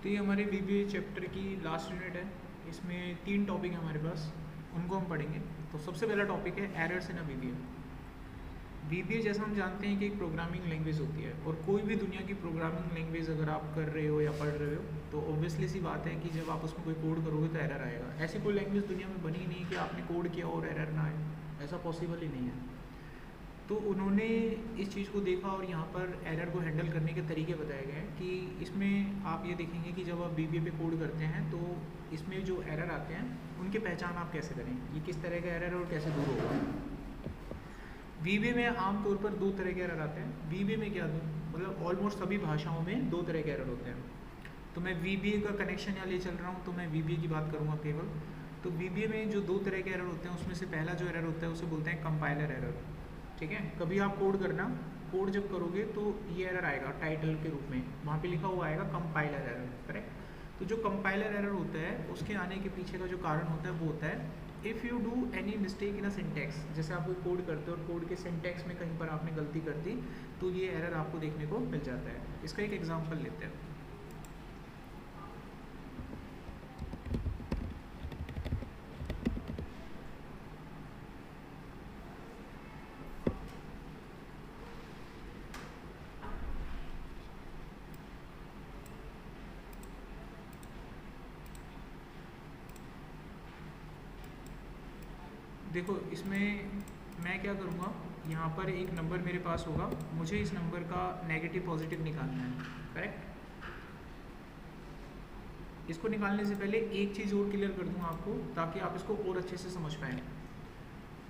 तो ये हमारे बीबीए चैप्टर की लास्ट यूनिट है। इसमें 3 टॉपिक है हमारे पास, उनको हम पढ़ेंगे। तो सबसे पहला टॉपिक है errors in a BBA. BBA जैसा हम जानते हैं कि एक प्रोग्रामिंग लैंग्वेज होती है, और कोई भी दुनिया की प्रोग्रामिंग लैंग्वेज अगर आप कर रहे हो या पढ़ रहे हो तो ऑब्वियसली सी बात है कि जब आप उसमें कोई कोड करोगे तो एरर आएगा। ऐसी कोई लैंग्वेज दुनिया में बनी ही नहीं कि आपने कोड किया और एरर ना आए, ऐसा पॉसिबल ही नहीं है। तो उन्होंने इस चीज़ को देखा और यहाँ पर एरर को हैंडल करने के तरीके बताए गए हैं कि इसमें आप ये देखेंगे कि जब आप बीबीए पे कोड करते हैं तो इसमें जो एरर आते हैं उनकी पहचान आप कैसे करें, ये किस तरह का एरर है और कैसे दूर होगा। बीबीए में आमतौर पर 2 तरह के एरर आते हैं। बीबीए में क्या, मतलब ऑलमोस्ट सभी भाषाओं में 2 तरह के एरर होते हैं। तो मैं बीबीए का कनेक्शन यहाँ ले चल रहा हूँ, तो मैं बीबीए की बात करूँगा केवल। तो बीबीए में जो 2 तरह के एरर होते हैं उसमें से पहला जो एरर होता है उसे बोलते हैं कंपाइलर एरर। ठीक है, कभी आप कोड करना, कोड जब करोगे तो ये एरर आएगा टाइटल के रूप में, वहाँ पे लिखा हुआ आएगा कंपाइलर एरर, करेक्ट। तो जो कंपाइलर एरर होता है उसके आने के पीछे का जो कारण होता है वो होता है if you do any mistake in a syntax. जैसे आप कोई कोड करते हो और कोड के सिंटैक्स में कहीं पर आपने गलती कर दी तो ये एरर आपको देखने को मिल जाता है। इसका एक एग्जाम्पल लेते हैं। देखो इसमें मैं क्या करूँगा, यहाँ पर एक नंबर मेरे पास होगा, मुझे इस नंबर का नेगेटिव पॉजिटिव निकालना है, करेक्ट। इसको निकालने से पहले एक चीज़ और क्लियर कर दूँगा आपको ताकि आप इसको और अच्छे से समझ पाएँ।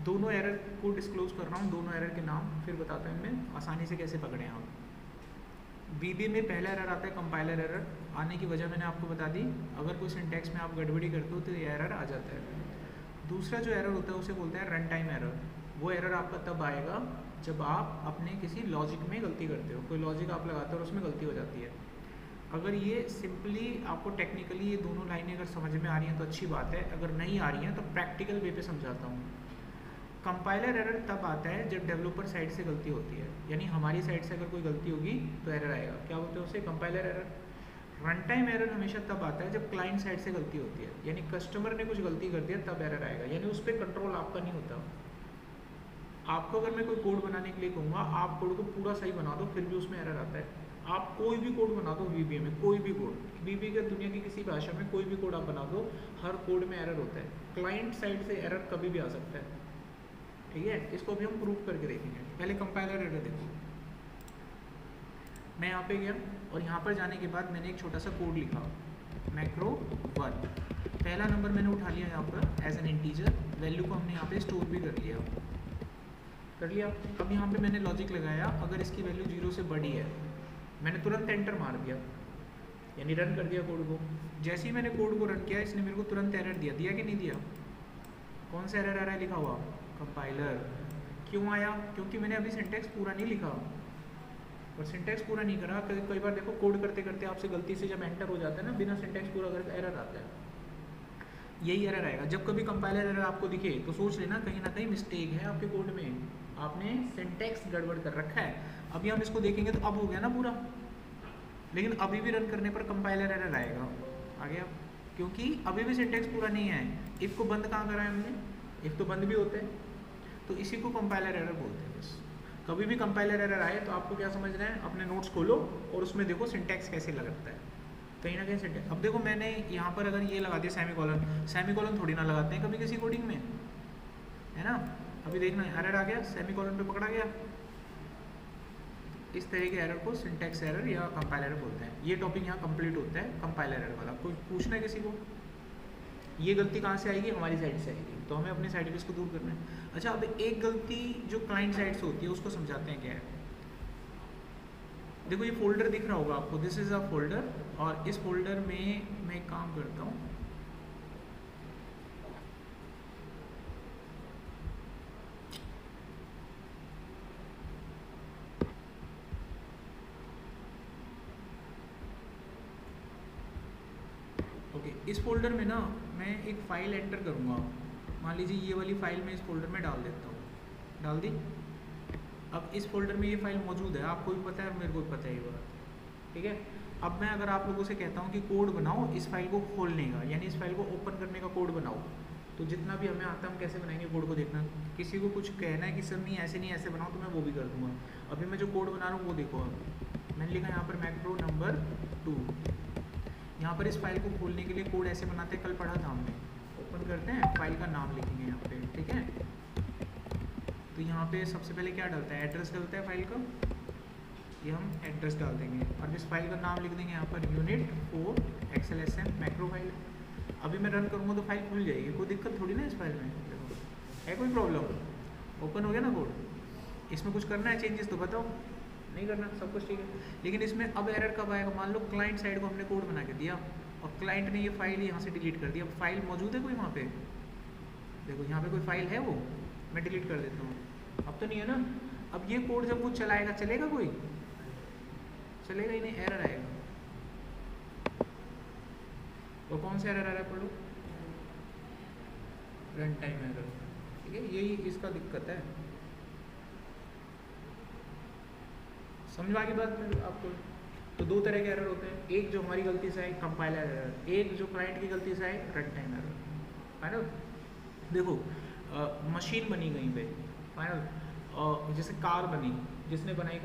दोनों एरर को डिस्क्लोज कर रहा हूँ, दोनों एरर के नाम फिर बताता हूँ मैं आसानी से कैसे पकड़ें आप। बीबीए में पहला एरर आता है कंपाइलर एरर। आने की वजह मैंने आपको बता दी, अगर कोई सिंटैक्स में आप गड़बड़ी करते हो तो ये एरर आ जाता है। दूसरा जो एरर होता है उसे बोलते हैं रन टाइम एरर। वो एरर आपका तब आएगा जब आप अपने किसी लॉजिक में गलती करते हो, कोई लॉजिक आप लगाते हो और उसमें गलती हो जाती है। अगर ये सिंपली आपको टेक्निकली ये दोनों लाइनें अगर समझ में आ रही हैं तो अच्छी बात है, अगर नहीं आ रही हैं तो प्रैक्टिकल वे पे समझाता हूँ। कंपाइलर एरर तब आता है जब डेवलपर साइड से गलती होती है, यानी हमारी साइड से अगर कोई गलती होगी तो एरर आएगा। क्या बोलते हैं उसे, compiler error. Run time error हमेशा तब आता है जब क्लाइंट साइड से गलती होती है, यानी कस्टमर ने कुछ गलती कर दिया तब एरर आएगा, यानी उस पर कंट्रोल आपका नहीं होता। आपको अगर मैं कोई कोड बनाने के लिए कहूँगा आप कोड को पूरा सही बना दो फिर भी उसमें एरर आता है। आप कोई भी कोड बना दो बीबीए में, कोई भी कोड, बीबीए के दुनिया की किसी भाषा में कोई भी कोड आप बना दो, हर कोड में एरर होता है। क्लाइंट साइड से एरर कभी भी आ सकता है, ठीक है। इसको भी हम प्रूव करके देखेंगे। पहले कंपाइलर एरर देखो। मैं यहाँ पे गया और यहाँ पर जाने के बाद मैंने एक छोटा सा कोड लिखा, मैक्रो 1। पहला नंबर मैंने उठा लिया यहाँ पर एज एन इंटीजर, वैल्यू को हमने यहाँ पे स्टोर भी कर लिया। अब यहाँ पे मैंने लॉजिक लगाया, अगर इसकी वैल्यू 0 से बड़ी है, मैंने तुरंत एंटर मार दिया, यानी रन कर दिया कोड को। जैसे ही मैंने कोड को रन किया इसने मेरे को तुरंत एरर दिया कि नहीं दिया। कौन सा एरर आ रहा है लिखा हुआ, कंपाइलर। क्यों आया, क्योंकि मैंने अभी सिंटैक्स पूरा नहीं लिखा, और सिंटैक्स पूरा नहीं करा। कई बार देखो कोड करते करते आपसे गलती से जब एंटर हो जाता है ना, बिना सिंटैक्स पूरा करके एरर आता है, यही एरर आएगा। जब कभी कंपाइलर एरर आपको दिखे तो सोच लेना कहीं ना कहीं मिस्टेक है आपके कोड में, आपने सिंटैक्स गड़बड़ कर रखा है। अभी हम इसको देखेंगे तो अब हो गया ना पूरा, लेकिन अभी भी रन करने पर कंपाइलर एरर आएगा, आ गया, क्योंकि अभी भी सिंटैक्स पूरा नहीं है। इफ़ को बंद कहाँ करा है हमने, इफ़ तो बंद भी होते हैं, तो इसी को कंपाइलर एरर बोलते हैं। बस कभी भी कंपाइलर एरर आए तो आपको क्या समझना है, अपने नोट्स खोलो और उसमें देखो सिंटैक्स कैसे लगता है, कहीं ना कहीं सिंटैक्स। अब देखो मैंने यहाँ पर अगर ये लगा दिया सेमीकोलन, सेमीकोलन थोड़ी ना लगाते हैं कभी किसी कोडिंग में, है ना। अभी देखना एरर आ गया, सेमीकोलन पे पकड़ा गया। इस तरह के एरर को सिंटैक्स एरर या कंपाइलर बोलते हैं। ये टॉपिक यहाँ कंप्लीट होता है कंपाइलर एरर वाला। कुछ पूछना है किसी को, ये गलती कहाँ से आएगी, हमारी साइड से आएगी, तो हमें अपनी साइड पे इसको दूर करना है। अच्छा, अब एक गलती जो क्लाइंट साइड से होती है उसको समझाते हैं क्या है। देखो ये फोल्डर दिख रहा होगा आपको, दिस इज़ अ फोल्डर, और इस फोल्डर में मैं एक काम करता हूँ, ओके। इस फोल्डर में ना मैं एक फ़ाइल एंटर करूँगा, मान लीजिए ये वाली फ़ाइल मैं इस फोल्डर में डाल देता हूँ, डाल दी। अब इस फोल्डर में ये फ़ाइल मौजूद है, आपको भी पता है और मेरे को भी पता है ये बात, ठीक है। अब मैं अगर आप लोगों से कहता हूँ कि कोड बनाओ इस फाइल को खोलने का, यानी इस फाइल को ओपन करने का कोड बनाओ, तो जितना भी हमें आता है हम कैसे बनाएंगे कोड को देखना। किसी को कुछ कहना है कि सर नहीं ऐसे बनाओ, तो मैं वो भी कर दूंगा। अभी मैं जो कोड बना रहा हूँ वो देखो, अब मैंने लिखा यहाँ पर मैक्रो नंबर 2। यहाँ पर इस फाइल को खोलने के लिए कोड ऐसे बनाते हैं, कल पढ़ा था हमने। ओपन करते हैं, फाइल का नाम लिखेंगे यहाँ पे, ठीक है। तो यहाँ पे सबसे पहले क्या डलता है, एड्रेस डलता है फाइल का, ये हम एड्रेस डाल देंगे। और इस फाइल का नाम लिख देंगे यहाँ per unit 4 XLSM macro file. अभी मैं रन करूँगा तो फाइल खुल जाएगी, कोई दिक्कत थोड़ी ना इस फाइल में, है कोई प्रॉब्लम? ओपन हो गया ना कोड। इसमें कुछ करना है चेंजेस तो बताओ, नहीं करना, सब कुछ ठीक है। लेकिन इसमें अब एरर कब आएगा, मान लो क्लाइंट साइड को हमने कोड बना के दिया और क्लाइंट ने ये फाइल यहाँ से डिलीट कर दी। अब फाइल मौजूद है कोई वहाँ पे, देखो यहाँ पे कोई फाइल है, वो मैं डिलीट कर देता हूँ। अब तो नहीं है ना। अब ये कोड जब वो चलाएगा, चलेगा कोई? चलेगा ही नहीं, एरर आएगा। तो कौन सा एरर आ रहा है पढ़ो, रन टाइम एरर, ठीक है, यही इसका दिक्कत है। समझ आ गई बात में आपको? तो दो तरह के एरर होते हैं, एक जो हमारी गलती से आए कंपाइलर एरर, एक जो क्लाइंट की गलती से आए रन टाइम एरर। फाइनल देखो, मशीन बनी कहीं पे, फाइनल जैसे कार बनी, जिसने बनाई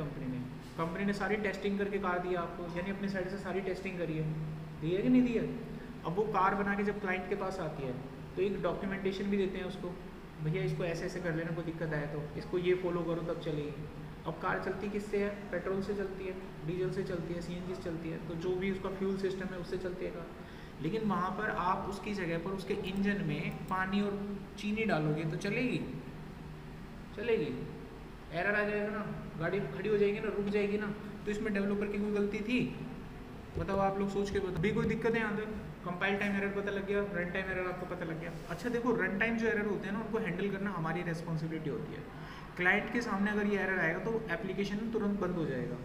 कंपनी ने सारी टेस्टिंग करके कार दिया आपको, यानी अपनी साइड से सारी टेस्टिंग करी है, दी है कि नहीं दी है। अब वो कार बना के जब क्लाइंट के पास आती है तो एक डॉक्यूमेंटेशन भी देते हैं उसको, भैया इसको ऐसे ऐसे कर लेना, कोई दिक्कत आए तो इसको ये फॉलो करो तब चलेगी। अब कार चलती किससे है, पेट्रोल से चलती है, डीजल से चलती है, CNG से चलती है, तो जो भी उसका फ्यूल सिस्टम है उससे चलती है कार। लेकिन वहाँ पर आप उसकी जगह पर उसके इंजन में पानी और चीनी डालोगे तो चलेगी? चलेगी? एरर आ जाएगा ना, गाड़ी खड़ी हो जाएगी ना, रुक जाएगी ना। तो इसमें डेवलपर की कोई गलती थी? बताओ, आप लोग सोच के बताओ। अभी कोई दिक्कत है यहाँ पे? कंपाइल टाइम एरर पता लग गया, रन टाइम एरर आपको पता लग गया। अच्छा देखो, रन टाइम जो एरर होते हैं ना, उनको हैंडल करना हमारी रेस्पॉन्सिबिलिटी होती है। क्लाइंट के सामने अगर ये एरर आएगा तो एप्लीकेशन तुरंत बंद हो जाएगा,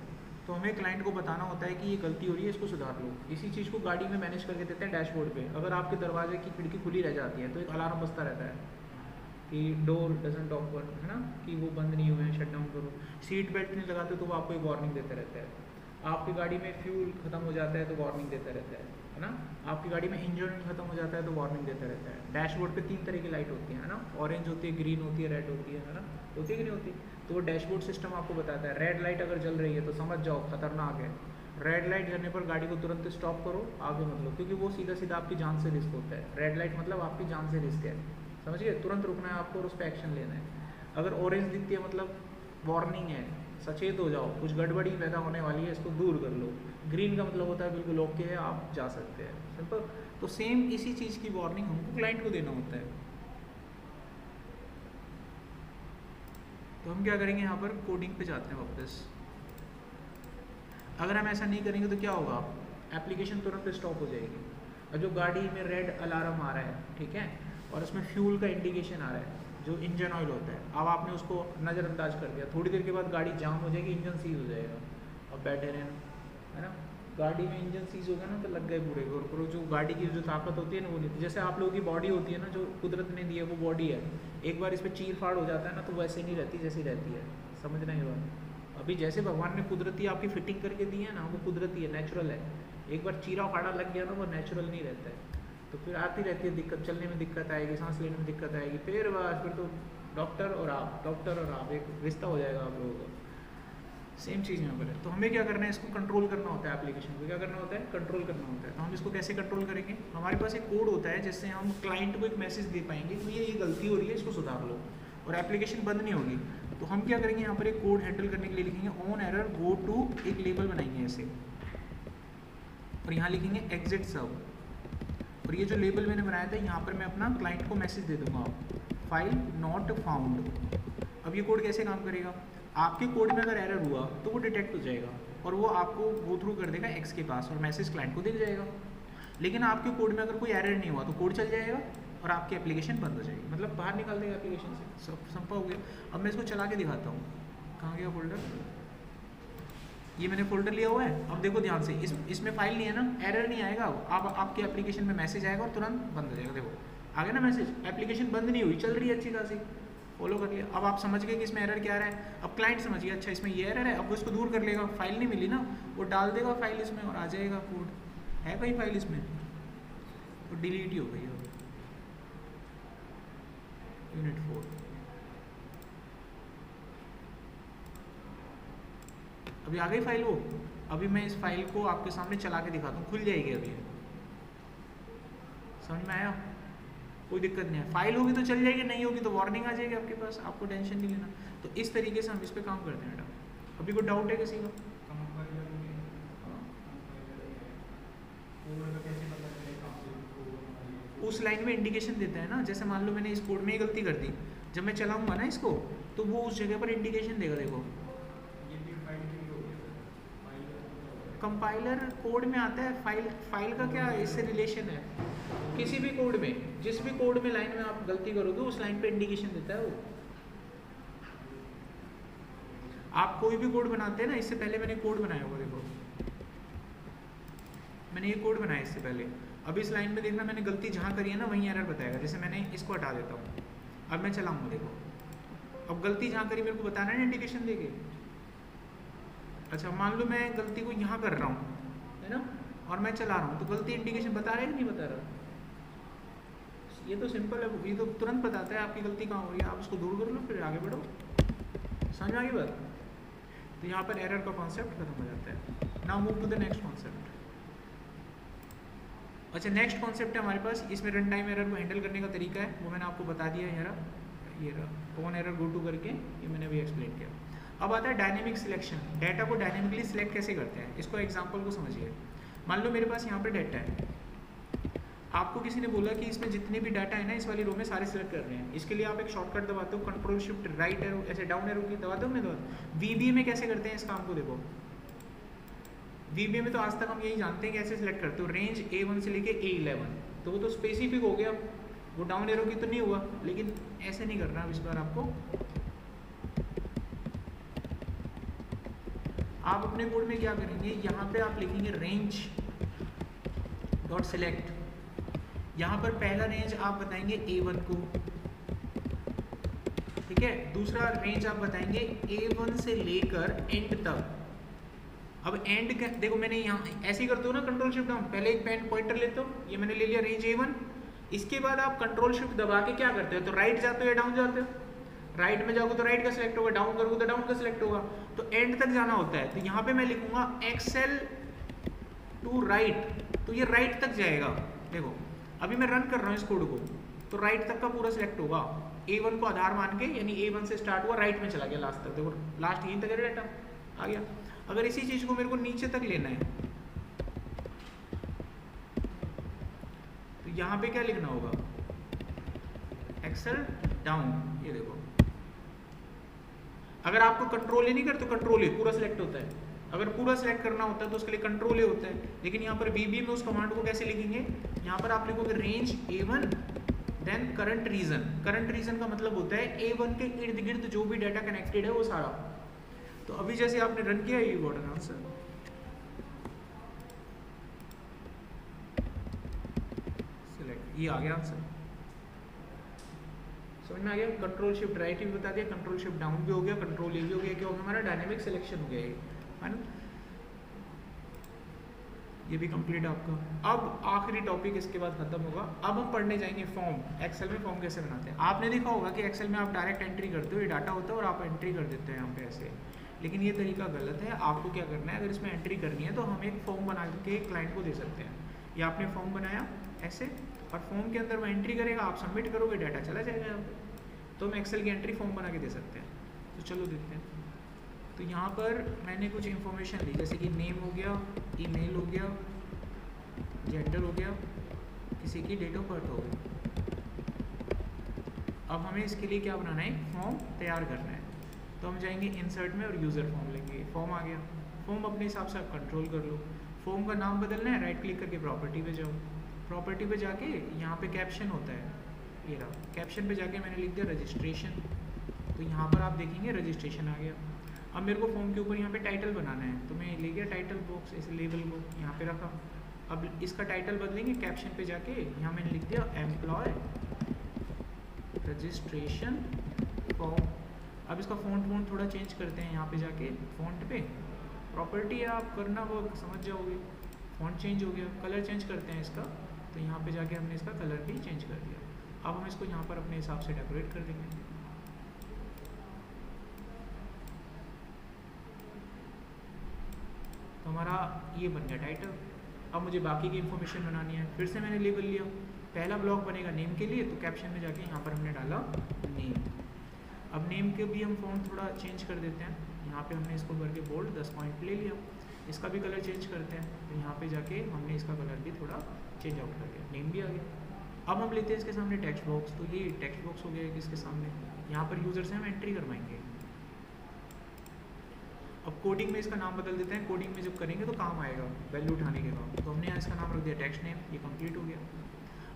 तो हमें क्लाइंट को बताना होता है कि ये गलती हो रही है, इसको सुधार लो। इसी चीज़ को गाड़ी में मैनेज करके देते हैं डैशबोर्ड पे। अगर आपके दरवाजे की खिड़की खुली रह जाती है तो एक अलार्म बजता रहता है कि डोर डजंट ओपन, है ना, कि वो बंद नहीं हुए हैं, शट डाउन करो। सीट बेल्ट नहीं लगाते तो वो आपको एक वार्निंग देता रहता है। आपकी गाड़ी में फ्यूल खत्म हो जाता है तो वार्निंग देता रहता है ना। आपकी गाड़ी में इंजन खत्म हो जाता है तो वार्निंग देता रहता है। डैशबोर्ड पे 3 तरह की लाइट होती है ना, ऑरेंज होती है, ग्रीन होती है, रेड होती है ना, होती है कि नहीं होती? तो वो डैशबोर्ड सिस्टम आपको बताता है, रेड लाइट अगर जल रही है तो समझ जाओ खतरनाक है। रेड लाइट जलने पर गाड़ी को तुरंत स्टॉप करो, आगे मत लो, क्योंकि वो सीधा सीधा आपकी जान से रिस्क होता है। रेड लाइट मतलब आपकी जान से रिस्क है, समझ गए? तुरंत रुकना है आपको और उस पर एक्शन लेना है। अगर ऑरेंज दिखती है मतलब वार्निंग है, सचेत हो जाओ, कुछ गड़बड़ी पैदा होने वाली है, इसको दूर कर लो। ग्रीन का मतलब होता है बिल्कुल ओके है, आप जा सकते हैं, सिंपल। तो सेम इसी चीज़ की वार्निंग हमको क्लाइंट को देना होता है। तो हम क्या करेंगे, यहाँ पर कोडिंग पे जाते हैं वापस। अगर हम ऐसा नहीं करेंगे तो क्या होगा, एप्लीकेशन तुरंत स्टॉप हो जाएगी। और जो गाड़ी में रेड अलार्म आ रहा है, ठीक है, और उसमें फ्यूल का इंडिकेशन आ रहा है, जो इंजन ऑयल होता है, अब आपने उसको नज़रअंदाज कर दिया, थोड़ी देर के बाद गाड़ी जाम हो जाएगी, इंजन सीज हो जाएगा। अब बैठे रहना, है ना, गाड़ी में इंजन सीज होगा ना तो लग गए पूरे। और जो गाड़ी की जो ताकत होती है ना वो नहीं, जैसे आप लोगों की बॉडी होती है ना, जो कुदरत ने दी है वो बॉडी है, एक बार इस पर चीर फाड़ हो जाता है ना तो वैसे नहीं रहती जैसी रहती है, समझना ही बात। अभी जैसे भगवान ने कुदरती आपकी फिटिंग करके दी है ना, वो कुदरती है, नेचुरल है। एक बार चीरा फाड़ा लग गया ना वो नेचुरल नहीं रहता है, तो फिर आती रहती है दिक्कत, चलने में दिक्कत आएगी, सांस लेने में दिक्कत आएगी, फिर बस फिर तो डॉक्टर और आप एक रिश्ता हो जाएगा आप लोगों का। सेम चीज़ यहाँ पर है। तो हमें क्या करना है, इसको कंट्रोल करना होता है, एप्लीकेशन को क्या करना होता है, कंट्रोल करना होता है। तो हम इसको कैसे कंट्रोल करेंगे, हमारे पास एक कोड होता है जिससे हम क्लाइंट को एक मैसेज दे पाएंगे कि ये गलती हो रही है, इसको सुधार लो, और एप्लीकेशन बंद नहीं होगी। तो हम क्या करेंगे, यहाँ पर एक कोड हैंडल करने के लिए लिखेंगे ऑन एरर गो टू, एक लेबल बनाएंगे ऐसे, और यहाँ लिखेंगे एग्जिट सर्व, और ये जो लेबल मैंने बनाया था यहाँ पर मैं अपना क्लाइंट को मैसेज दे दूंगा, फाइल नॉट फाउंड। अब ये कोड कैसे काम करेगा, आपके कोड में अगर एरर हुआ तो वो डिटेक्ट हो जाएगा और वो आपको गो थ्रू कर देगा एक्स के पास और मैसेज क्लाइंट को दिख जाएगा। लेकिन आपके कोड में अगर कोई एरर नहीं हुआ तो कोड चल जाएगा और आपकी एप्लीकेशन बंद हो जाएगी, मतलब बाहर निकाल देगा एप्लीकेशन से। सब संभव हो गया। अब मैं इसको चला के दिखाता हूँ, कहाँ गया फोल्डर, ये मैंने फोल्डर लिया हुआ है। अब देखो ध्यान से, इसमें फाइल नहीं है ना, एरर नहीं आएगा, आपके एप्लीकेशन में मैसेज आएगा और तुरंत बंद हो जाएगा। देखो आ गया ना मैसेज, एप्लीकेशन बंद नहीं हुई, चल रही है अच्छी खासी। फॉलो कर लिया। अब आप समझ गए कि इसमें एरर क्या आ रहा है। अब क्लाइंट समझ गया अच्छा इसमें ये एरर है, अब वो इसको दूर कर लेगा। फाइल नहीं मिली ना, वो डाल देगा फाइल इसमें और आ जाएगा कोड। है कोई फाइल इसमें, वो डिलीट ही हो गई होगी। यूनिट 4 अभी आ गई फाइल वो। अभी मैं इस फाइल को आपके सामने चला के दिखाता हूँ, खुल जाएगी अभी। समझ में आया? कोई दिक्कत नहीं है, फाइल होगी तो चल जाएगी, नहीं होगी तो वार्निंग आ जाएगी आपके पास, आपको टेंशन नहीं लेना। तो इस तरीके से हम इस पे काम करते हैं बेटा। अभी कोई डाउट है किसी का? उस लाइन में इंडिकेशन देता है ना, जैसे मान लो मैंने इस कोड में ही गलती कर दी, जब मैं चलाऊंगा ना इसको तो वो उस जगह पर इंडिकेशन देगा। देखो कंपाइलर कोड में आता है, फाइल का क्या इससे रिलेशन है? किसी भी कोड में, जिस भी कोड में लाइन में आप गलती करोगे उस लाइन पे इंडिकेशन देता है वो। आप कोई भी कोड बनाते हैं ना, इससे पहले मैंने कोड बनाया होगा, देखो मैंने ये कोड बनाया इससे पहले। अब इस लाइन में देखना मैंने गलती जहाँ करी है ना वहीं एरर बताएगा। जैसे मैंने इसको हटा देता हूँ, अब मैं चलाऊंगा, देखो अब गलती जहाँ करी मेरे को बताना है ना इंडिकेशन देके। अच्छा मान लो मैं गलती को यहाँ कर रहा हूँ, है ना, और मैं चला रहा हूँ, तो गलती इंडिकेशन बता रहा है कि नहीं बता रहा? ये तो सिंपल है, ये तो तुरंत बताता है आपकी गलती कहाँ हो रही है, आप उसको दूर कर लो फिर आगे बढ़ो। समझ में आ गई बात? तो यहाँ पर एरर का कॉन्सेप्ट खत्म हो जाता है। Now move to the next concept. अच्छा नेक्स्ट कॉन्सेप्ट है हमारे पास, इसमें रन टाइम एरर को हैंडल करने का तरीका है, वो मैंने आपको बता दिया है। ये रहा ऑन एरर गो टू करके, ये मैंने अभी एक्सप्लेन किया। अब आता है डायनेमिक सिलेक्शन। डाटा को डायनेमिकली सिलेक्ट कैसे करते हैं, इसको एग्जांपल को समझिए। मान लो मेरे पास यहाँ पर डाटा है, आपको किसी ने बोला कि इसमें जितने भी डाटा है ना इस वाली रो में सारे सिलेक्ट करने हैं। इसके लिए आप एक शॉर्टकट दबाते हो, कंट्रोल शिफ्ट राइट एरो, ऐसे डाउन एरो की दबाते हो। मैं दबाता VBA में कैसे करते हैं इस काम को, देखो VBA में तो आज तक हम यही जानते हैं कि ऐसे सिलेक्ट करते हो, रेंज A1 से लेके A11, तो वो तो स्पेसिफिक हो गया, वो डाउन एरो की तो नहीं हुआ। लेकिन ऐसे नहीं करना अब इस बार आपको, आप अपने कोड में क्या करेंगे, यहाँ पे आप लिखेंगे रेंज डॉट सिलेक्ट। यहाँ पर पहला रेंज आप बताएंगे A1 को, ठीक है, दूसरा रेंज आप बताएंगे A1 से लेकर एंड तक। अब एंड देखो मैंने यहाँ ऐसे ही करते हो ना, कंट्रोल शिफ्ट डाउन, पहले एक पेन पॉइंटर लेते हो, ये मैंने ले लिया रेंज A1, इसके बाद आप कंट्रोल शिफ्ट दबा के क्या करते हो, तो राइट जाते हो या डाउन जाते हो? राइट में जाओगे तो राइट का सिलेक्ट होगा, डाउन करोगे तो डाउन का सिलेक्ट होगा, तो एंड तक जाना होता है। तो यहाँ पे मैं लिखूंगा एक्सेल टू राइट, तो ये राइट तक जाएगा। देखो अभी मैं रन कर रहा हूँ इस कोड को, तो राइट तक का पूरा सिलेक्ट होगा, A1 को आधार मान के, यानी A1 से स्टार्ट हुआ राइट में चला गया लास्ट तक। देखो लास्ट यहीं तक डाटा आ गया। अगर इसी चीज को मेरे को नीचे तक लेना है तो यहाँ पे क्या लिखना होगा, एक्सेल डाउन। ये देखो अगर आपको कंट्रोल ही नहीं करते तो कंट्रोल ही पूरा सिलेक्ट होता है, अगर पूरा सिलेक्ट करना होता है तो उसके लिए कंट्रोल ही होता है। लेकिन यहाँ पर VBA में उस कमांड को कैसे लिखेंगे, यहाँ पर आप लिखोगे range A1 then current region. Current region का मतलब होता है A1 के इर्द गिर्द जो भी डाटा कनेक्टेड है वो सारा। तो अभी जैसे आपने रन किया, ये गॉट एन आंसर, सिलेक्ट, ये आ गया आंसर। समझ में आ गया? कंट्रोल शिफ्ट राइट भी बता दिया, कंट्रोल शिफ्ट डाउन भी हो गया, कंट्रोल ए भी हो गया, क्या हो गया हमारा डायनेमिक सिलेक्शन हो गया, है ना। ये भी कंप्लीट है आपका। अब आखिरी टॉपिक इसके बाद खत्म होगा। अब हम पढ़ने जाएंगे फॉर्म। एक्सेल में फॉर्म कैसे बनाते हैं। आपने देखा होगा कि एक्सेल में आप डायरेक्ट एंट्री करते हो, ये डाटा होता है और आप एंट्री कर देते हैं यहाँ पे ऐसे, लेकिन ये तरीका गलत है। आपको क्या करना है, अगर इसमें एंट्री करनी है तो हम एक फॉर्म बना के क्लाइंट को दे सकते हैं। ये आपने फॉर्म बनाया ऐसे, और फॉर्म के अंदर वो एंट्री करेगा, आप सबमिट करोगे, डाटा चला जाएगा यहाँ पे। तो हम एक्सेल की एंट्री फॉर्म बना के दे सकते हैं। तो चलो देखते हैं। तो यहाँ पर मैंने कुछ इन्फॉर्मेशन दी, जैसे कि नेम हो गया, ईमेल हो गया, जेंडर हो गया, किसी की डेट ऑफ बर्थ हो गई। अब हमें इसके लिए क्या बनाना है, फॉर्म तैयार करना है। तो हम जाएंगे इंसर्ट में और यूज़र फॉर्म लेंगे। फॉर्म आ गया, फॉर्म अपने हिसाब से आप कंट्रोल कर लो। फॉर्म का नाम बदलना है, राइट क्लिक करके प्रॉपर्टी पे जाओ। प्रॉपर्टी पे जाके यहाँ पे कैप्शन होता है, ये रहा, कैप्शन पे जाके मैंने लिख दिया रजिस्ट्रेशन। तो यहाँ पर आप देखेंगे रजिस्ट्रेशन आ गया। अब मेरे को फॉर्म के ऊपर यहाँ पे टाइटल बनाना है, तो मैं ले गया टाइटल बॉक्स, इस लेबल को यहाँ पे रखा। अब इसका टाइटल बदलेंगे, कैप्शन पे जाके यहाँ मैंने लिख दिया एम्प्लॉय रजिस्ट्रेशन फॉर्म। अब इसका फ़ॉन्ट थोड़ा चेंज करते हैं यहाँ पे जाके फ़ॉन्ट पे प्रॉपर्टी है, आप करना वो समझ जाओगे। फ़ॉन्ट चेंज हो गया, कलर चेंज करते हैं इसका, तो यहाँ पे जाके हमने इसका कलर भी चेंज कर दिया। अब हम इसको यहाँ पर अपने हिसाब से डेकोरेट कर देंगे। तो हमारा ये बन गया टाइटल। अब मुझे बाकी की इन्फॉर्मेशन बनानी है, फिर से मैंने लेबल लिया। पहला ब्लॉक बनेगा नेम के लिए, तो कैप्शन में जाके यहाँ पर हमने डाला नेम। अब नेम के भी हम फ़ॉन्ट थोड़ा चेंज कर देते हैं, यहाँ पे हमने इसको करके बोल्ड 10 पॉइंट ले लिया। इसका भी कलर चेंज करते हैं, तो यहाँ पे जाके हमने इसका कलर भी थोड़ा चेंज आउट कर दिया, नेम भी आ गया। अब हम लेते हैं इसके सामने टेक्स्ट बॉक्स, तो ये टेक्स्ट बॉक्स हो गया इसके सामने। यहाँ पर यूज़र से हम एंट्री करवाएंगे। अब कोडिंग में इसका नाम बदल देते हैं, कोडिंग में जब करेंगे तो काम आएगा वैल्यू उठाने के बाद। तो हमने यहाँ इसका नाम रख दिया टेक्स्ट नेम, ये कंप्लीट हो गया।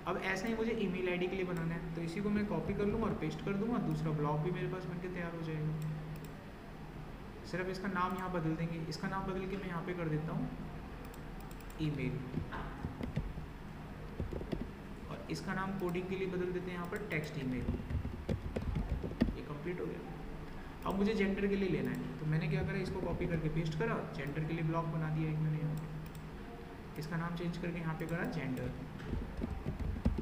अब ऐसा ही मुझे ईमेल आईडी के लिए बनाना है, तो इसी को मैं कॉपी कर लूँगा और पेस्ट कर दूँगा, दूसरा ब्लॉग भी मेरे पास बनके तैयार हो जाएगा। सिर्फ इसका नाम यहाँ बदल देंगे, इसका नाम बदल के मैं यहाँ पे कर देता हूँ ईमेल, और इसका नाम कोडिंग के लिए बदल देते हैं यहाँ पर टेक्स्ट ईमेल। ये कंप्लीट हो गया। अब मुझे जेंडर के लिए लेना है, तो मैंने क्या करा, इसको कॉपी करके पेस्ट करा, जेंडर के लिए ब्लॉक बना दिया एक मैंने यहाँ पे। इसका नाम चेंज करके यहाँ पे करा जेंडर।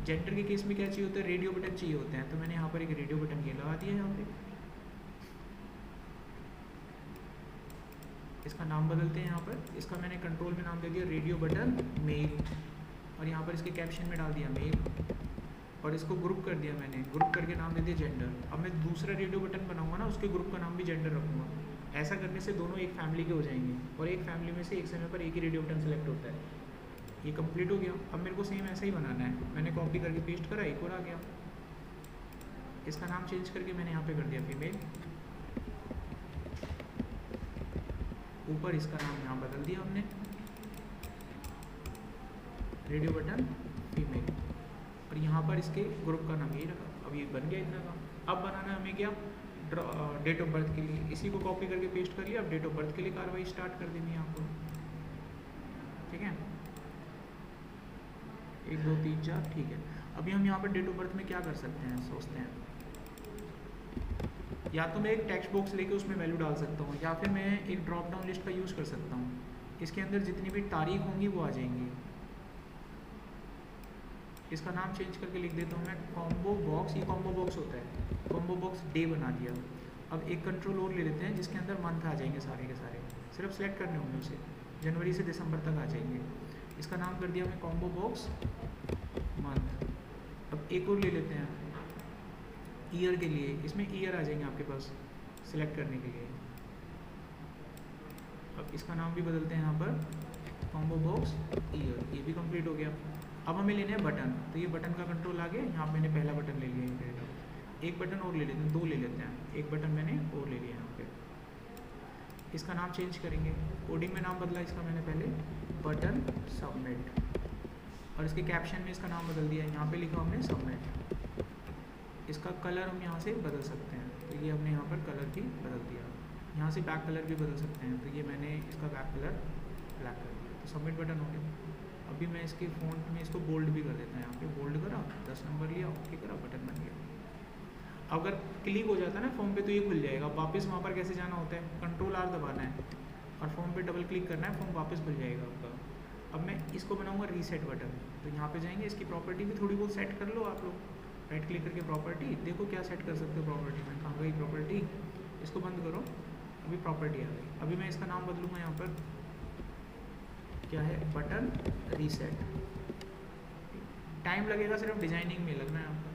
जेंडर के केस में क्या चाहिए होता है, रेडियो बटन चाहिए होते हैं, तो मैंने यहाँ पर एक रेडियो बटन ये लगा दिया यहाँ पे। इसका नाम बदलते हैं यहाँ पर, इसका मैंने कंट्रोल में नाम दे दिया रेडियो बटन मेल, और यहाँ पर इसके कैप्शन में डाल दिया मेल, और इसको ग्रुप कर दिया मैंने, ग्रुप करके नाम दे दिया जेंडर। अब मैं दूसरा रेडियो बटन बनाऊंगा ना, उसके ग्रुप का नाम भी जेंडर रखूँगा। ऐसा करने से दोनों एक फैमिली के हो जाएंगे, और एक फैमिली में से एक समय पर एक ही रेडियो बटन सेलेक्ट होता है। ये कंप्लीट हो गया। अब मेरे को सेम ऐसा ही बनाना है, मैंने कॉपी करके पेस्ट करा, एक और आ गया। इसका नाम चेंज करके मैंने यहाँ पे कर दिया फीमेल, ऊपर इसका नाम यहाँ बदल दिया हमने रेडियो बटन फीमेल, और यहाँ पर इसके ग्रुप का नाम यही रखा। अब ये बन गया इतना का। अब बनाना हमें क्या, डेट ऑफ बर्थ के लिए, इसी को कॉपी करके पेस्ट कर लिया। अब डेट ऑफ बर्थ के लिए कार्रवाई स्टार्ट कर देनी है आपको, ठीक है, 1 2 3 4, ठीक है। अभी हम यहाँ पर डेट ऑफ बर्थ में क्या कर सकते हैं, सोचते हैं। या तो मैं एक टेक्स्ट बॉक्स लेके उसमें वैल्यू डाल सकता हूँ, या फिर मैं एक ड्रॉप डाउन लिस्ट का यूज़ कर सकता हूँ। इसके अंदर जितनी भी तारीख होंगी वो आ जाएंगी। इसका नाम चेंज करके लिख देता हूँ मैं कॉम्बो बॉक्स। ये कॉम्बो बॉक्स होता है, कॉम्बो बॉक्स डे बना दिया। अब एक कंट्रोल और ले लेते हैं जिसके अंदर मंथ आ जाएंगे सारे के सारे, सिर्फ सेलेक्ट करने होंगे उसे, जनवरी से दिसंबर तक आ जाएंगे। इसका नाम कर दिया मैं कॉम्बो बॉक्स मंथ। अब एक और ले लेते हैं ईयर के लिए, इसमें ईयर आ जाएंगे आपके पास सिलेक्ट करने के लिए। अब इसका नाम भी बदलते हैं यहाँ पर कॉम्बो बॉक्स ईयर, ये भी कंप्लीट हो गया। अब हमें लेने हैं बटन, तो ये बटन का कंट्रोल आ गया। यहाँ मैंने पहला बटन ले लिया, एक बटन और ले लेते हैं, 2 ले लेते हैं, एक बटन मैंने और ले लिया यहाँ पे। इसका नाम चेंज करेंगे, कोडिंग में नाम बदला इसका मैंने पहले बटन सबमिट, और इसके कैप्शन में इसका नाम बदल दिया, यहाँ पे लिखा हमने सबमिट। इसका कलर हम यहाँ से बदल सकते हैं, तो ये हमने यहाँ पर कलर भी बदल दिया। यहाँ से बैक कलर भी बदल सकते हैं, तो ये मैंने इसका बैक कलर ब्लैक कर दिया, तो सबमिट बटन हो गया। अभी मैं इसके फ़ॉन्ट में इसको बोल्ड भी कर देता हूँ, यहाँ पे बोल्ड करा, 10 नंबर लिया, ओके करा, बटन बन गया। अगर क्लिक हो जाता है ना फॉर्म पे तो ये खुल जाएगा। वापस वहाँ पर कैसे जाना होता है, कंट्रोल R दबाना है और फॉर्म पे डबल क्लिक करना है, फॉर्म वापस खुल जाएगा आपका। अब मैं इसको बनाऊँगा रीसेट बटन, तो यहाँ पे जाएंगे, इसकी प्रॉपर्टी भी थोड़ी बहुत सेट कर लो आप लोग, राइट क्लिक करके प्रॉपर्टी, देखो क्या सेट कर सकते हो प्रॉपर्टी में। कहाँ गई प्रॉपर्टी, इसको बंद करो, अभी प्रॉपर्टी आ गई। अभी मैं इसका नाम बदलूँगा, यहाँ पर क्या है, बटन रीसेट। टाइम लगेगा, सिर्फ डिजाइनिंग में लगना है आपका।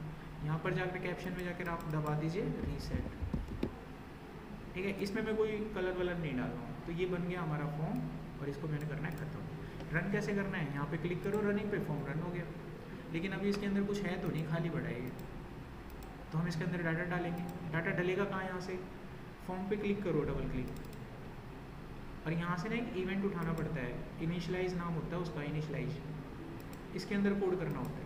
यहाँ पर जाकर कैप्शन में जाकर आप दबा दीजिए रीसेट, ठीक है। इसमें मैं कोई कलर वलर नहीं डाल रहा हूँ, तो ये बन गया हमारा फॉर्म, और इसको मैंने करना है खत्म। रन कैसे करना है, यहाँ पे क्लिक करो रनिंग पे, फॉर्म रन हो गया। लेकिन अभी इसके अंदर कुछ है तो नहीं, खाली पड़ा है ये, तो हम इसके अंदर डाटा डालेंगे। डाटा डलेगा कहाँ, यहाँ से फॉर्म पे क्लिक करो, डबल क्लिक, और यहाँ से ना एक इवेंट उठाना पड़ता है, इनिशियलाइज नाम होता है उसका, इनिशियलाइज। इसके अंदर कोड करना होता है,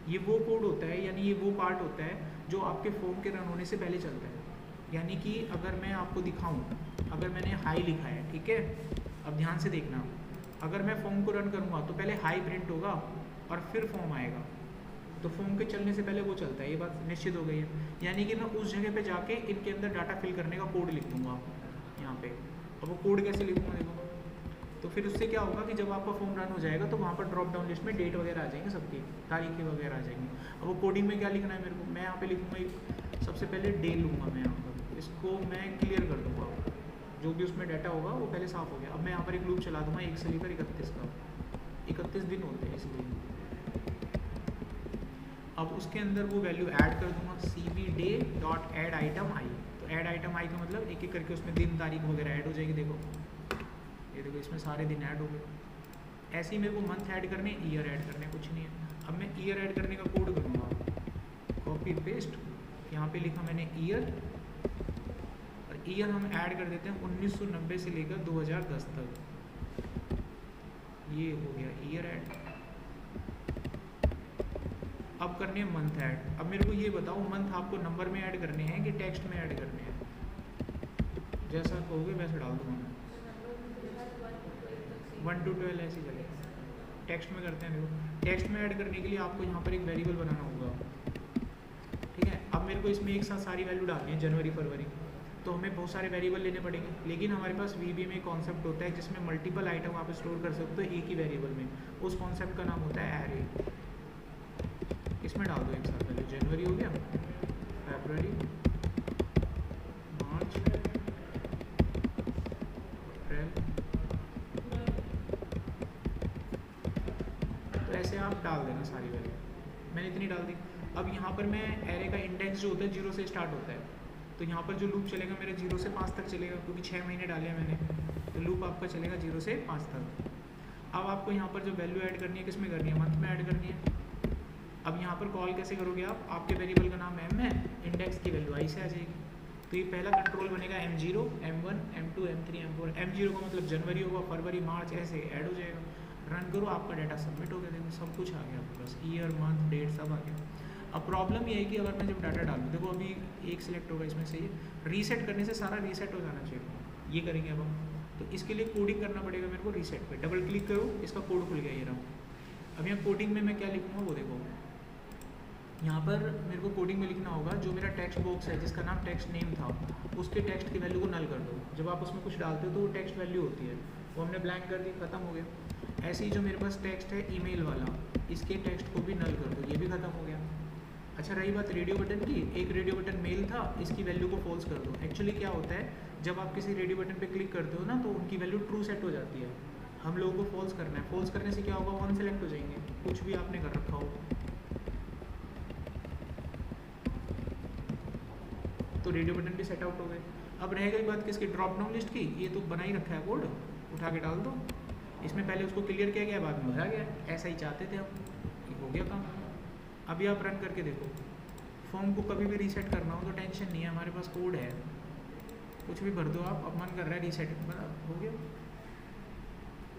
ये वो कोड होता है, यानी ये वो पार्ट होता है जो आपके फॉर्म के रन होने से पहले चलता है। यानी कि अगर मैं आपको दिखाऊं, अगर मैंने हाई लिखा है, ठीक है, अब ध्यान से देखना, अगर मैं फॉर्म को रन करूँगा तो पहले हाई प्रिंट होगा और फिर फॉर्म आएगा। तो फॉर्म के चलने से पहले वो चलता है, ये बात निश्चित हो गई है। यानी कि मैं उस जगह पे जाके इनके अंदर डाटा फिल करने का कोड लिख दूंगा यहाँ पे। अब वो कोड कैसे लिखूँगा देखो, तो फिर उससे क्या होगा कि जब आपका फॉर्म रन हो जाएगा तो वहाँ पर ड्रॉप डाउन लिस्ट में डेट वगैरह आ जाएंगे, सबकी तारीखें वगैरह आ जाएंगी। अब वो कोडिंग में क्या लिखना है मेरे को, मैं यहाँ पे लिखूँगा सबसे पहले डे लूँगा मैं यहाँ पर, इसको मैं क्लियर कर दूँगा, जो भी उसमें डाटा होगा वो पहले साफ़ हो गया। अब मैं यहाँ पर एक लूप चला दूँगा 1 से लेकर 31 का, 31 दिन होते हैं इसलिए। अब उसके अंदर वो वैल्यू ऐड कर दूँगा cvday.addItemI। तो ऐड आइटम आई का मतलब एक एक करके उसमें दिन तारीख वगैरह ऐड हो जाएगी। देखो ये देखो इसमें सारे दिन ऐड हो गए। ऐसे ही मेरे को मंथ ऐड करने, ईयर ऐड करने, कुछ नहीं है। अब मैं ईयर ऐड करने का कोड करूँगा, कॉपी पेस्ट, यहाँ पे लिखा मैंने ईयर, और ईयर हम ऐड कर देते हैं 1990 से लेकर 2010 तक। ये हो गया ईयर ऐड। अब करने हैं मंथ ऐड। अब मेरे को ये बताओ मंथ आपको नंबर में ऐड करने हैं कि टेक्स्ट में ऐड करने हैं, जैसा कहोगे वैसे डाल दूँगा मैं। 1 to 12 ऐसे चलेगा। टेक्स्ट में करते हैं, देखो टेक्स्ट में ऐड करने के लिए आपको यहाँ पर एक वेरिएबल बनाना होगा, ठीक है। अब मेरे को इसमें एक साथ सारी वैल्यू डालनी है, जनवरी फरवरी, तो हमें बहुत सारे वेरिएबल लेने पड़ेंगे। लेकिन हमारे पास VBA में एक कॉन्सेप्ट होता है जिसमें मल्टीपल आइटम आप स्टोर कर सकते हो एक ही वेरिएबल में। उस कॉन्सेप्ट का नाम होता है एरे। इसमें डाल दो एक साथ, पहले जनवरी हो गया, फरवरी, मार्च, अप्रैल, तो ऐसे आप डाल देना सारी वैल्यू। मैंने इतनी डाल दी। अब यहाँ पर मैं एरे का इंडेक्स जो होता है 0 से स्टार्ट होता है, तो यहाँ पर जो लूप चलेगा मेरे 0 से 5 तक चलेगा, क्योंकि 6 महीने डाले हैं मैंने, तो लूप आपका चलेगा 0 से 5 तक। अब आपको यहाँ पर जो वैल्यू ऐड करनी है, किस में करनी है, मंथ में ऐड करनी है। अब यहाँ पर कॉल कैसे करोगे आप, आपके वेरिएबल का नाम m है, इंडेक्स की वैल्यू i से आ जाएगी। तो ये पहला कंट्रोल बनेगा m0, m1, m2, m3, m4। m0 का मतलब जनवरी होगा, फरवरी, मार्च, ऐसे ऐड हो जाएगा। रन करो, आपका डाटा सबमिट हो गया, देखो सब कुछ आ गया आपके पास, ईयर, मंथ, डेट सब आ गया। अब प्रॉब्लम ये है कि अगर मैं जब डाटा डालूँ, देखो अभी एक सिलेक्ट होगा इसमें से, रीसेट करने से सारा रीसेट हो जाना चाहिए। ये करेंगे अब हम, तो इसके लिए कोडिंग करना पड़ेगा मेरे को। रीसेट पे डबल क्लिक करो, इसका कोड खुल गया ये रहा। अब यहाँ कोडिंग में मैं क्या लिखूँगा वो देखो, यहाँ पर मेरे को कोडिंग में लिखना होगा जो मेरा टेक्स्ट बॉक्स है जिसका नाम टेक्स्ट नेम था, उसके टेक्स्ट की वैल्यू को नल कर दो। जब आप उसमें कुछ डालते हो तो वो टेक्स्ट वैल्यू होती है, वो हमने ब्लैंक कर दी, खत्म हो गया। ऐसे ही जो मेरे पास टेक्स्ट है ईमेल वाला, इसके टेक्स्ट को भी नल कर दो, ये भी खत्म हो गया। अच्छा रही बात रेडियो बटन की, एक रेडियो बटन मेल था, इसकी वैल्यू को फॉल्स कर दो। एक्चुअली क्या होता है, जब आप किसी रेडियो बटन पे क्लिक करते हो ना तो उनकी वैल्यू ट्रू सेट हो जाती है, हम लोगों को फॉल्स करना है। फॉल्स करने से क्या होगा, वन सेलेक्ट हो जाएंगे, कुछ भी आपने कर रखा हो तो रेडियो बटन भी सेट आउट हो गए। अब रह गई बात किसकी, ड्रॉप डाउन लिस्ट की। ये तो बना ही रखा है कोड, उठा के डाल दो। इसमें पहले उसको क्लियर किया गया, बाद में भरा गया, ऐसा ही चाहते थे हम, ये हो गया काम। अभी आप रन करके देखो, फॉर्म को कभी भी रीसेट करना हो तो टेंशन नहीं है, हमारे पास कोड है, कुछ भी भर दो आप। अब मन कर रहा है रीसेट, हो गया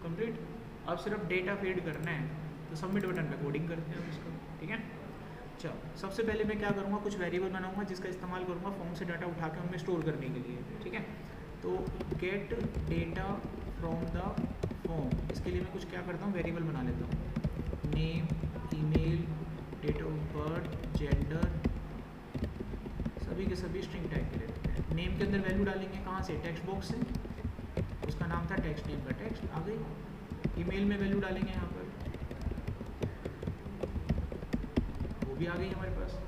कंप्लीट। अब सिर्फ डेटा फीड करना है, तो सबमिट बटन पे कोडिंग करते हैं इसको, ठीक है। चलो सबसे पहले मैं क्या करूँगा, कुछ वेरिएबल बनाऊंगा जिसका इस्तेमाल करूँगा फॉर्म से डाटा उठा के उनमें स्टोर करने के लिए, ठीक है। तो gate data from the form, इसके लिए मैं कुछ क्या करता हूँ, वेरिएबल बना लेता हूँ, name, email, date of birth, gender, सभी के सभी स्ट्रिंग टाइप के लेते हैं। नेम के अंदर वैल्यू डालेंगे कहाँ से, टेक्स्ट बॉक्स से, उसका नाम था टेक्स्ट नेम का टेक्स्ट आ गई। ईमेल में वैल्यू डालेंगे यहाँ पर, वो भी आ गई हमारे पास,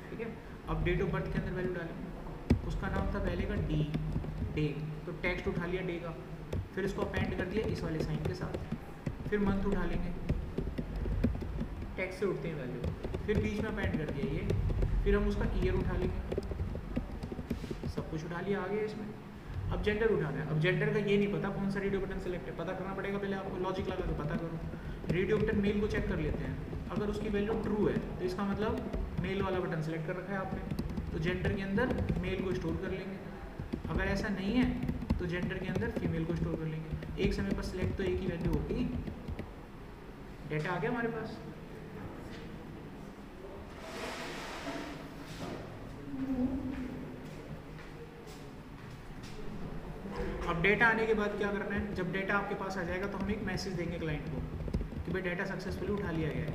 ठीक है। अब डेट ऑफ बर्थ के अंदर वैल्यू डालेंगे, उसका नाम था पहले का डे, तो टेक्स्ट उठा लिया डे का, फिर इसको अपेंड कर दिया इस वाले साइन के साथ। फिर मंथ उठा लेंगे, टेक्स्ट से उठते हैं वैल्यू, फिर बीच में अपेंड कर दिया ये, फिर हम उसका ईयर उठा लेंगे, सब कुछ उठा लिया, आ गया इसमें। अब जेंडर उठाना है। अब जेंडर का ये नहीं पता कौन सा रेडियो बटन सेलेक्ट है, पता करना पड़ेगा पहले आपको, लॉजिक लगा के पता करो। रेडियो बटन मेल को चेक कर लेते हैं, अगर उसकी वैल्यू ट्रू है तो इसका मतलब मेल वाला बटन सेलेक्ट कर रखा है आपने, तो जेंडर के अंदर मेल को स्टोर कर लेंगे। अगर ऐसा नहीं है तो जेंडर के अंदर फीमेल को स्टोर कर लेंगे। एक समय पर सिलेक्ट तो एक ही वैल्यू होगी। डेटा आ गया हमारे पास। अब डेटा आने के बाद क्या करना है, जब डेटा आपके पास आ जाएगा तो हम एक मैसेज देंगे क्लाइंट को कि भाई डेटा सक्सेसफुली उठा लिया गया है।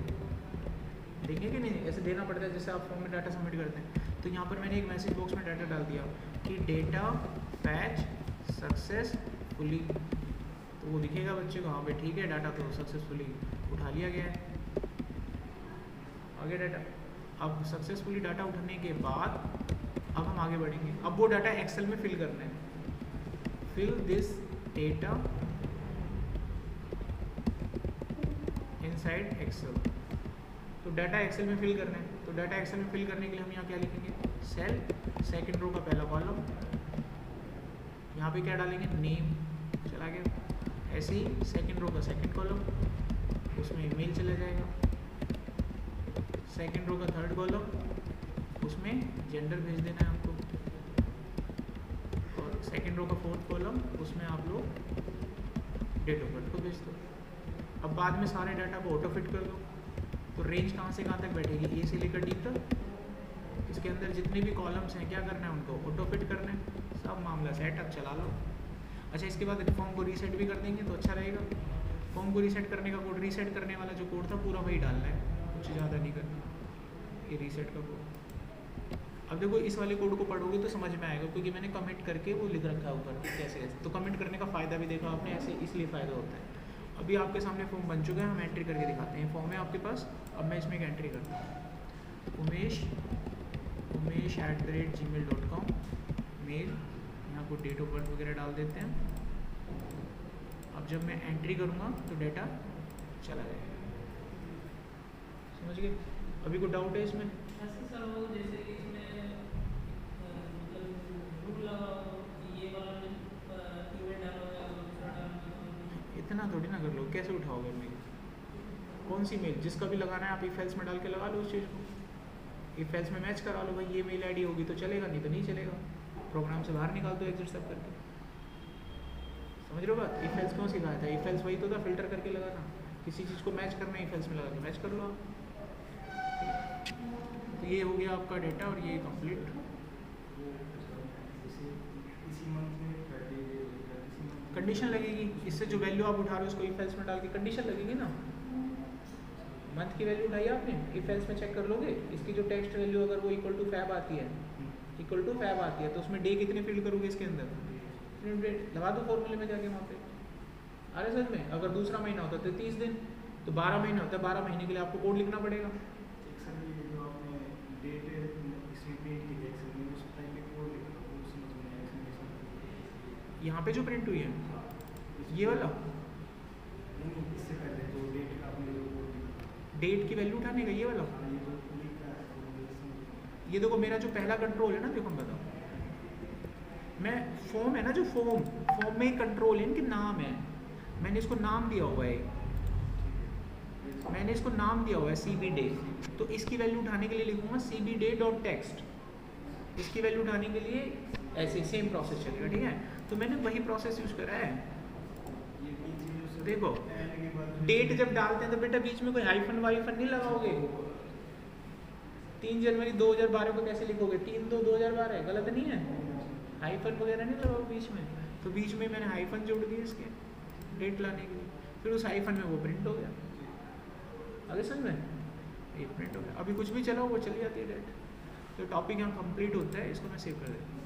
देंगे कि नहीं, ऐसे देना पड़ता है जैसे आप फॉर्म में डाटा सबमिट करते हैं। तो यहाँ पर मैंने एक मैसेज बॉक्स में डाटा डाल दिया कि डेटा फैच सक्सेसफुली, तो वो दिखेगा बच्चे को, हाँ भाई ठीक है डाटा तो सक्सेसफुली उठा लिया गया है। आगे डाटा, अब सक्सेसफुली डाटा उठाने के बाद अब हम आगे बढ़ेंगे। अब वो डाटा एक्सेल में फिल करना है। Fill this data inside Excel, तो डाटा एक्सेल में फिल करना है। तो डाटा एक्सेल में फिल करने के लिए हम यहाँ क्या लिखेंगे, सेल, सेकंड रो का पहला कॉलम, यहाँ पे क्या डालेंगे, नेम, चला गया। ऐसे ही सेकंड रो का सेकंड कॉलम, उसमें ईमेल चला जाएगा। सेकंड रो का थर्ड कॉलम, उसमें जेंडर भेज देना है आपको। और सेकंड रो का फोर्थ कॉलम, उसमें आप लोग डेट ऑफ बर्थ को भेज दो। अब बाद में सारे डाटा को ऑटो फिट कर दो। तो रेंज कहाँ से कहाँ तक बैठेगी, ए से लेकर डी तक। इसके अंदर जितने भी कॉलम्स हैं क्या करना है, उनको ऑटो फिट करना है। सब मामला सेट, अब चला लो। अच्छा, इसके बाद फॉर्म को रीसेट भी कर देंगे तो अच्छा रहेगा। फॉर्म को रीसेट करने का कोड, रीसेट करने वाला जो कोड था पूरा वही डालना है, कुछ ज़्यादा नहीं करना। ये रीसेट का कोड, अब देखो इस वाले कोड को पढ़ोगे तो समझ में आएगा, क्योंकि मैंने कमेंट करके वो लिख रखा है ऊपर कैसे कैसे। तो कमेंट करने का फ़ायदा भी देखा आपने, ऐसे इसलिए फ़ायदा होता है। अभी आपके सामने फॉर्म बन चुका है, हम एंट्री करके दिखाते हैं। फॉर्म है आपके पास, अब मैं इसमें एक एंट्री करता हूँ, umesh@gmail.com मेल, यहाँ को डेट ऑफ बर्थ वगैरह डाल देते हैं। अब जब मैं एंट्री करूँगा तो डेटा चला जाएगा, समझ गए। अभी कोई डाउट है इसमें? ऐसे सर वो जैसे कि इसमें मतलब ग्रुप लगा ये वाला इवेंट डालो या दूसरा डालो, इतना थोड़ी ना कर लो, कैसे उठाओगे मेल? कौन सी मेल? जिसका भी लगाना है आप इफ एल्स में डाल के लगा लो उस चीज़ को। इफ एल्स में मैच करा लो, भाई ये मेल आईडी होगी तो चलेगा, नहीं तो नहीं चलेगा। प्रोग्राम से बाहर निकाल दो एग्जिट सब करके, समझ रहे हो बात। इफ एल्स क्यों सिखाया था? इफ एल्स वही तो था, फिल्टर करके लगाना। किसी चीज़ को मैच करना है, इफ एल्स में लगा के मैच कर लो आप। तो ये हो गया आपका डेटा और ये कंप्लीट। कंडीशन लगेगी, इससे जो वैल्यू आप उठा रहे हो उसको इफ एल्स में डाल के कंडीशन लगेगी ना। मंथ की वैल्यू उठाई आपने, इफ एल्स में चेक कर लोगे, इसकी जो टेक्स्ट वैल्यू अगर वो इक्वल टू फैब आती है, इक्वल टू फैब आती है, तो उसमें डे कितने फिल करोगे इसके अंदर, डेट लगा दो फॉर्मूले में जाके वहाँ पे। अरे सच में अगर दूसरा महीना होता तो 30 दिन, तो 12 महीना होता है, 12 महीने के लिए आपको कोड लिखना पड़ेगा। यहाँ पे जो प्रिंट हुई है ये वाला, इससे पहले जो डेट आपने जो कोड लिखा, डेट की वैल्यू उठाने का ये वाला। ये देखो मेरा जो पहला कंट्रोल है ना, देखो मैं बताऊँ, मैं फॉर्म है ना जो फॉर्म में कंट्रोल है, इनके नाम है, मैंने इसको नाम दिया हुआ है, मैंने इसको नाम दिया हुआ है CB डे। तो इसकी वैल्यू उठाने के लिए लिखूंगा CB डे डॉट टेक्स्ट। इसकी वैल्यू उठाने के लिए ऐसे सेम प्रोसेस चलेगा, ठीक है। तो मैंने वही प्रोसेस यूज करा है। देखो डेट जब डालते हैं तो बेटा बीच में कोई हाइफन वाइफन नहीं लगाओगे। 3 जनवरी 2012 को कैसे लिखोगे, 3/2/2012, गलत नहीं है। हाइफन वगैरह नहीं लगाओ बीच में। तो बीच में मैंने हाइफन जोड़ दिए इसके डेट लाने के लिए, फिर उस हाइफन में वो प्रिंट हो गया। आगे समझ में, ये प्रिंट हो गया। अभी कुछ भी चलाओ वो चली जाती है डेट। तो टॉपिक यहाँ कंप्लीट होता है, इसको मैं सेव कर देता हूँ।